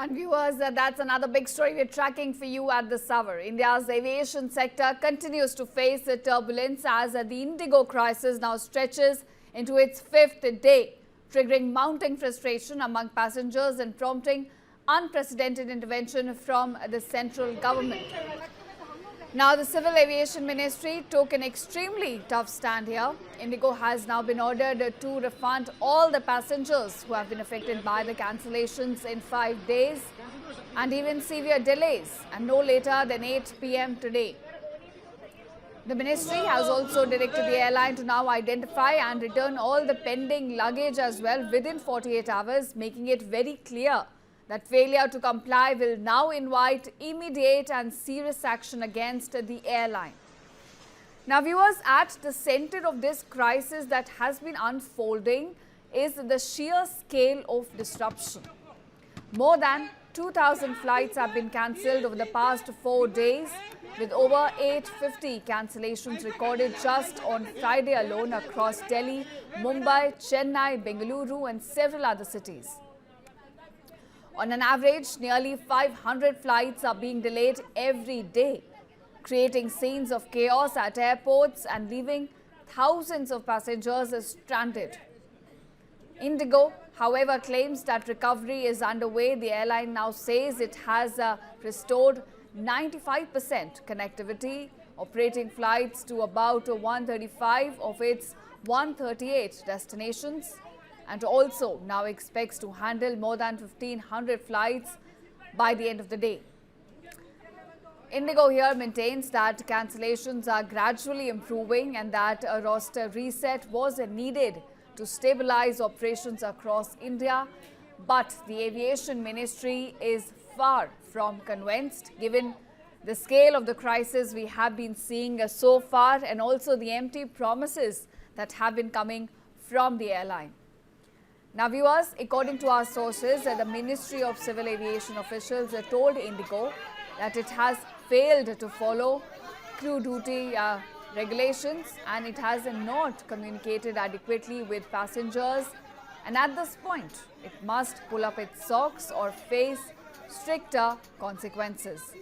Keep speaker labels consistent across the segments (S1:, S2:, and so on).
S1: And viewers, that's another big story we're tracking for you at this hour. India's aviation sector continues to face turbulence as the IndiGo crisis now stretches into its fifth day, triggering mounting frustration among passengers and prompting unprecedented intervention from the central government. Now, the Civil Aviation Ministry took an extremely tough stand here. IndiGo has now been ordered to refund all the passengers who have been affected by the cancellations in 5 days and even severe delays, and no later than 8 p.m. today. The ministry has also directed the airline to now identify and return all the pending luggage as well within 48 hours, making it very clear that failure to comply will now invite immediate and serious action against the airline. Now, viewers, at the center of this crisis that has been unfolding is the sheer scale of disruption. More than 2,000 flights have been cancelled over the past 4 days, with over 850 cancellations recorded just on Friday alone across Delhi, Mumbai, Chennai, Bengaluru and several other cities. On an average, nearly 500 flights are being delayed every day, creating scenes of chaos at airports and leaving thousands of passengers stranded. IndiGo, however, claims that recovery is underway. The airline now says it has restored 95% connectivity, operating flights to about 135 of its 138 destinations, and also now expects to handle more than 1,500 flights by the end of the day. IndiGo here maintains that cancellations are gradually improving and that a roster reset was needed to stabilize operations across India, but the Aviation Ministry is far from convinced given the scale of the crisis we have been seeing so far and also the empty promises that have been coming from the airline. Now, viewers, according to our sources, the Ministry of Civil Aviation officials told IndiGo that it has failed to follow crew duty regulations and it has not communicated adequately with passengers, and at this point it must pull up its socks or face stricter consequences.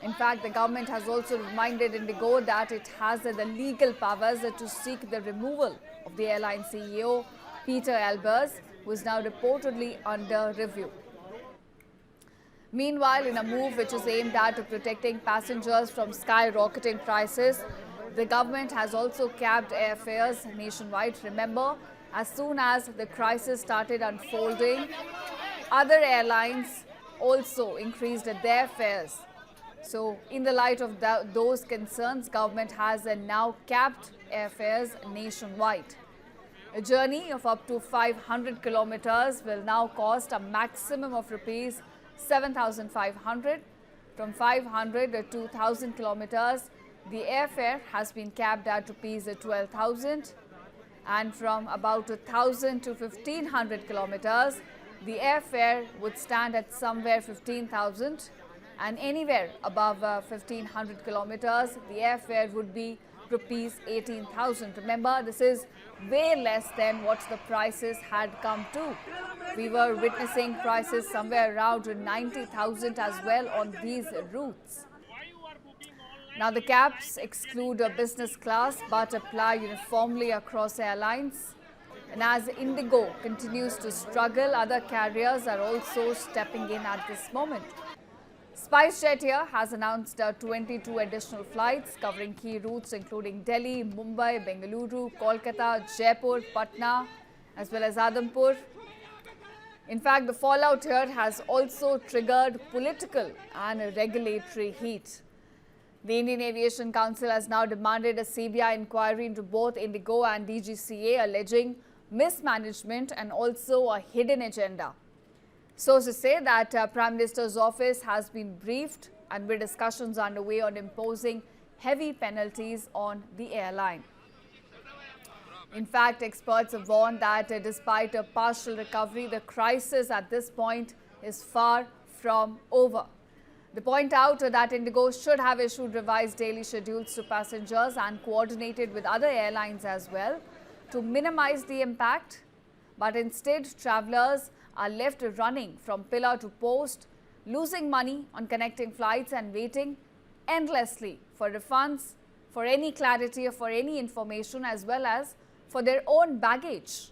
S1: In fact, the government has also reminded IndiGo that it has the legal powers to seek the removal of the airline CEO Pieter Elbers, who is now reportedly under review. Meanwhile, in a move which is aimed at protecting passengers from skyrocketing prices, the government has also capped airfares nationwide. Remember, as soon as the crisis started unfolding, other airlines also increased their fares. So, in the light of those concerns, government has now capped airfares nationwide. A journey of up to 500 kilometers will now cost a maximum of rupees 7,500. From 500 to 1,000 kilometers, the airfare has been capped at rupees 12,000, and from about 1,000 to 1,500 kilometers, the airfare would stand at somewhere 15,000, and anywhere above 1,500 kilometers, the airfare would be rupees 18,000. Remember, this is way less than what the prices had come to. We were witnessing prices somewhere around 90,000 as well on these routes. Now, the caps exclude a business class but apply uniformly across airlines. And as IndiGo continues to struggle, other carriers are also stepping in at this moment. SpiceJet here has announced 22 additional flights covering key routes including Delhi, Mumbai, Bengaluru, Kolkata, Jaipur, Patna as well as Adampur. In fact, the fallout here has also triggered political and regulatory heat. The Indian Aviation Council has now demanded a CBI inquiry into both IndiGo and DGCA, alleging mismanagement and also a hidden agenda. Sources say that Prime Minister's office has been briefed and with discussions underway on imposing heavy penalties on the airline. In fact, experts have warned that despite a partial recovery, the crisis at this point is far from over. They point out that IndiGo should have issued revised daily schedules to passengers and coordinated with other airlines as well to minimize the impact. But instead, travellers are left running from pillar to post, losing money on connecting flights and waiting endlessly for refunds, for any clarity or for any information, as well as for their own baggage.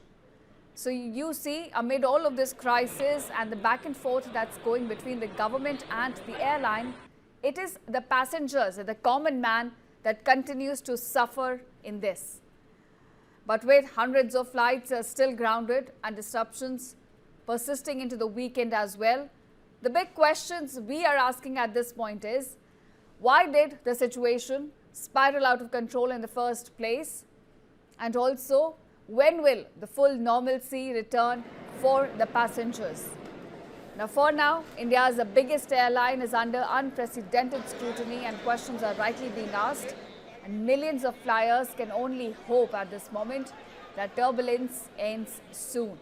S1: So you see, amid all of this crisis and the back and forth that's going between the government and the airline, it is the passengers, the common man, that continues to suffer in this. But with hundreds of flights still grounded and disruptions persisting into the weekend as well, the big questions we are asking at this point is, why did the situation spiral out of control in the first place? And also, when will the full normalcy return for the passengers? Now, for now, India's biggest airline is under unprecedented scrutiny and questions are rightly being asked. And millions of flyers can only hope at this moment that turbulence ends soon.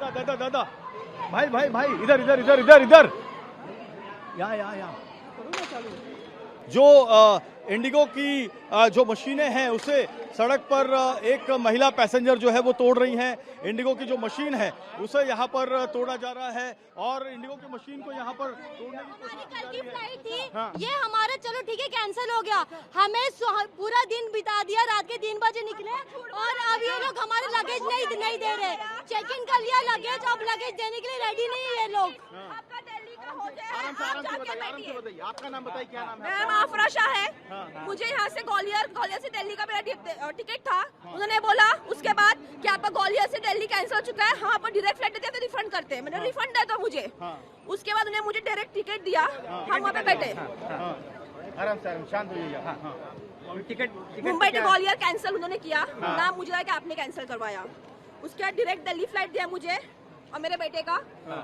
S2: दादा भाई इधर यहाँ जो Indigo की जो मशीनें हैं उसे सड़क पर एक महिला पैसेंजर जो है वो तोड़ रही हैं। इंडिगो की जो मशीन है उसे यहाँ पर तोड़ा जा रहा है और इंडिगो की मशीन को यहाँ पर तोड़ने की कोशिश की जा रही है।
S3: फ्लाइट थी ये हमारा, चलो ठीक है कैंसिल हो गया, हमें पूरा दिन बिता दिया, रात के 3 बजे निकले और अब ये लोग हमारे लगेज नहीं दे रहे। चेक इन कर लिया लगेज, अब लगेज देने के लिए रेडी नहीं है ये लोग। आपका दिल्ली का हो जाए,
S2: आपका नाम बताइए, क्या नाम है?
S3: मेरा नाम आफरा शाह है। मुझे यहाँ से ग्वालियर से दिल्ली का मेरा टिकट था। उन्होंने बोला उसके बाद कि आपका ग्वालियर से दिल्ली कैंसिल हो चुका है, हाँ पर डायरेक्ट फ्लाइट देते हैं तो रिफंड करते हैं। मैंने रिफंड दिया था मुझे। उसके बाद उन्होंने मुझे डायरेक्ट टिकट दिया, हम वहाँ पे बैठे।
S2: आराम से शांत हो जाइए। Ticket
S3: Mumbai to Gwalior cancel उन्होंने किया, ना मुझे लगा कि आपने कैंसिल करवाया। उसके बाद डायरेक्ट दिल्ली फ्लाइट दिया मुझे और मेरे बेटे का।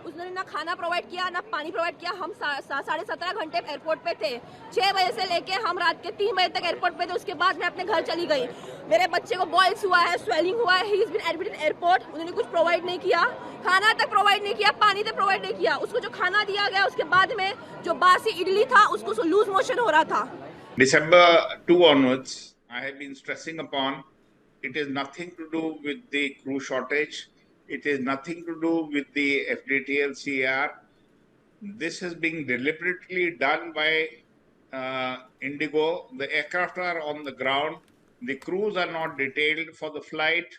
S3: उसने ना खाना प्रोवाइड किया ना पानी प्रोवाइड किया। हम 17.5 घंटे एयरपोर्ट पे थे। 6 बजे से लेके हम रात के 3 बजे तक एयरपोर्ट पे थे। उसके बाद मैं अपने घर चली गई। मेरे बच्चे को बॉयल्स हुआ है, स्वेलिंग हुआ है, he is been admitted airport. उन्होंने कुछ प्रोवाइड नहीं किया, खाना तक प्रोवाइड नहीं किया, पानी तक प्रोवाइड नहीं किया। उसको जो खाना दिया गया उसके बाद में जो बासी इडली था उसको लूज मोशन हो रहा था।
S4: December 2 onwards, I have been stressing upon, it is nothing to do with the crew shortage. It is nothing to do with the FDTL CR. This is being deliberately done by IndiGo. The aircraft are on the ground. The crews are not detailed for the flight.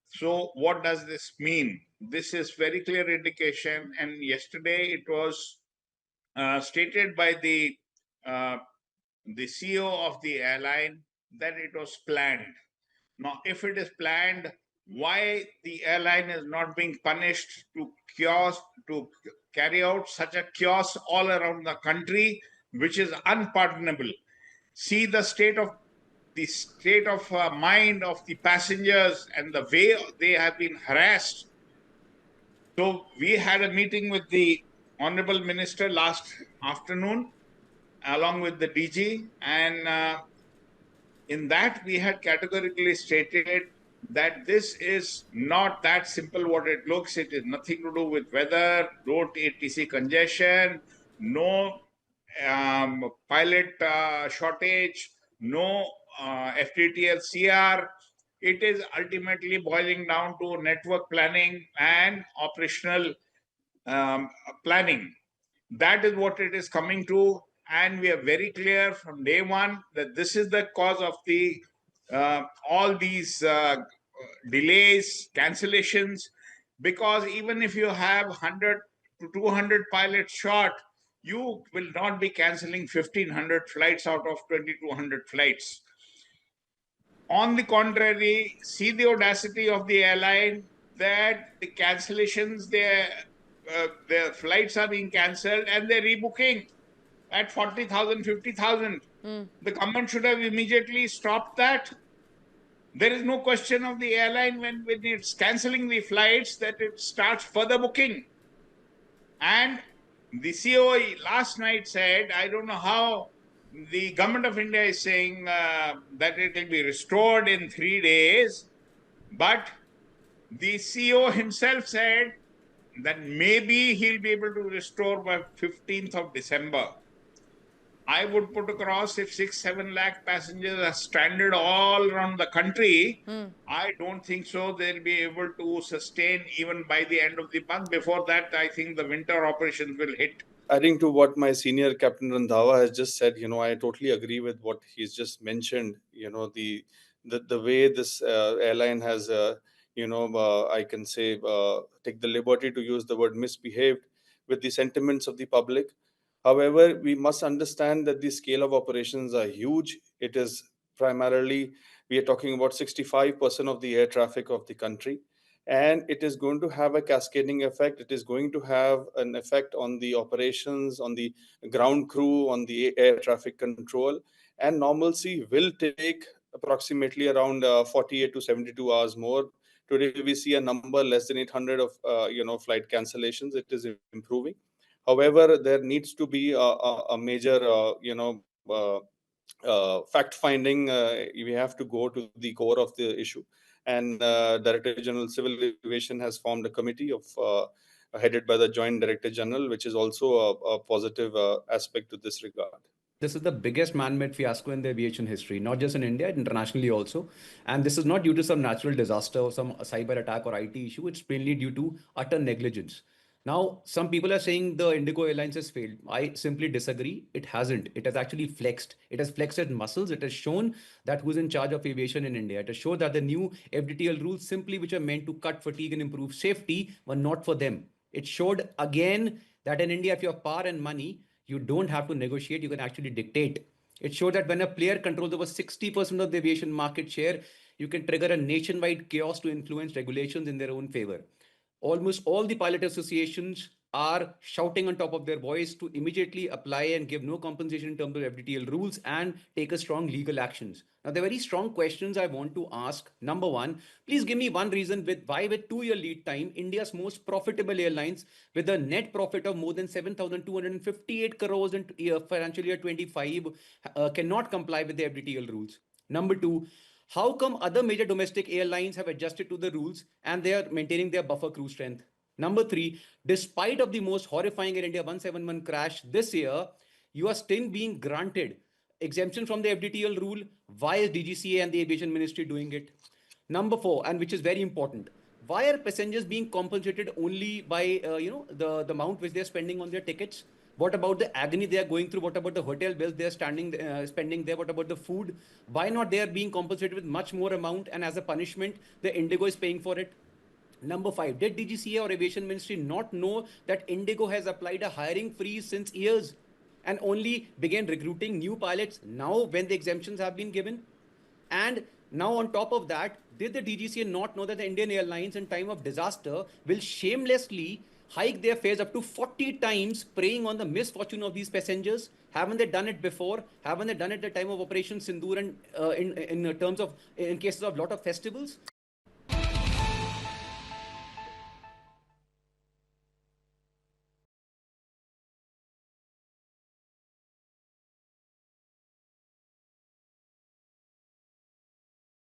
S4: So what does this mean? This is very clear indication. And yesterday it was stated by the CEO of the airline that it was planned. Now, if it is planned, why the airline is not being punished to carry out such a chaos all around the country, which is unpardonable. See the state of mind of the passengers and the way they have been harassed. So we had a meeting with the Honorable Minister last afternoon, along with the DG, and in that we had categorically stated that this is not that simple what it looks. It is nothing to do with weather, road ATC congestion, no pilot shortage, no FTTL CR. It is ultimately boiling down to network planning and operational planning. That is what it is coming to, and we are very clear from day one that this is the cause of the all these delays, cancellations, because even if you have 100 to 200 pilots short, you will not be cancelling 1,500 flights out of 2,200 flights. On the contrary, see the audacity of the airline that the cancellations, their flights are being cancelled and they're rebooking at 40,000, 50,000. The government should have immediately stopped that. There is no question of the airline when it's cancelling the flights that it starts further booking. And the CEO last night said, I don't know how the government of India is saying that it will be restored in 3 days, but the CEO himself said that maybe he'll be able to restore by 15th of December. I would put across if 6-7 lakh passengers are stranded all around the country. I don't think so. They'll be able to sustain even by the end of the month. Before that, I think the winter operations will hit.
S5: Adding to what my senior Captain Randhawa has just said, I totally agree with what he's just mentioned. The way this airline has, I can say, take the liberty to use the word misbehaved with the sentiments of the public. However, we must understand that the scale of operations are huge. It is primarily, we are talking about 65% of the air traffic of the country, and it is going to have a cascading effect. It is going to have an effect on the operations, on the ground crew, on the air traffic control, and normalcy will take approximately around 48 to 72 hours more. Today we see a number less than 800 of flight cancellations. It is improving. However, there needs to be a major fact finding. We have to go to the core of the issue, and Director General Civil Aviation has formed a committee of headed by the Joint Director General, which is also a positive aspect to this regard.
S6: This is the biggest man-made fiasco in the aviation history, not just in India, internationally also. And this is not due to some natural disaster or some cyber attack or IT issue. It's mainly due to utter negligence. Now, some people are saying the IndiGo Airlines has failed. I simply disagree. It hasn't. It has actually flexed. It has flexed its muscles. It has shown that who's in charge of aviation in India. It has shown that the new FDTL rules, simply which are meant to cut fatigue and improve safety, were not for them. It showed again that in India, if you have power and money, you don't have to negotiate, you can actually dictate. It showed that when a player controls over 60% of the aviation market share, you can trigger a nationwide chaos to influence regulations in their own favor. Almost all the pilot associations are shouting on top of their voice to immediately apply and give no compensation in terms of FDTL rules and take a strong legal actions. Now, the very strong questions I want to ask. Number one, please give me one reason why with 2-year lead time, India's most profitable airlines with a net profit of more than 7,258 crores in financial year 25 cannot comply with the FDTL rules. Number two, how come other major domestic airlines have adjusted to the rules and they are maintaining their buffer crew strength? Number three, despite of the most horrifying Air India 171 crash this year, you are still being granted exemption from the FDTL rule. Why is DGCA and the Aviation Ministry doing it? Number four, and which is very important, why are passengers being compensated only by the amount which they're spending on their tickets? What about the agony they are going through? What about the hotel bills they are spending there? What about the food? Why not they are being compensated with much more amount, and as a punishment, the IndiGo is paying for it? Number five, did DGCA or Aviation Ministry not know that IndiGo has applied a hiring freeze since years and only began recruiting new pilots now when the exemptions have been given? And now on top of that, did the DGCA not know that the Indian Airlines in time of disaster will shamelessly hike their fares up to 40 times, preying on the misfortune of these passengers? Haven't they done it before? Haven't they done it at the time of Operation Sindoor and in cases of lot of festivals?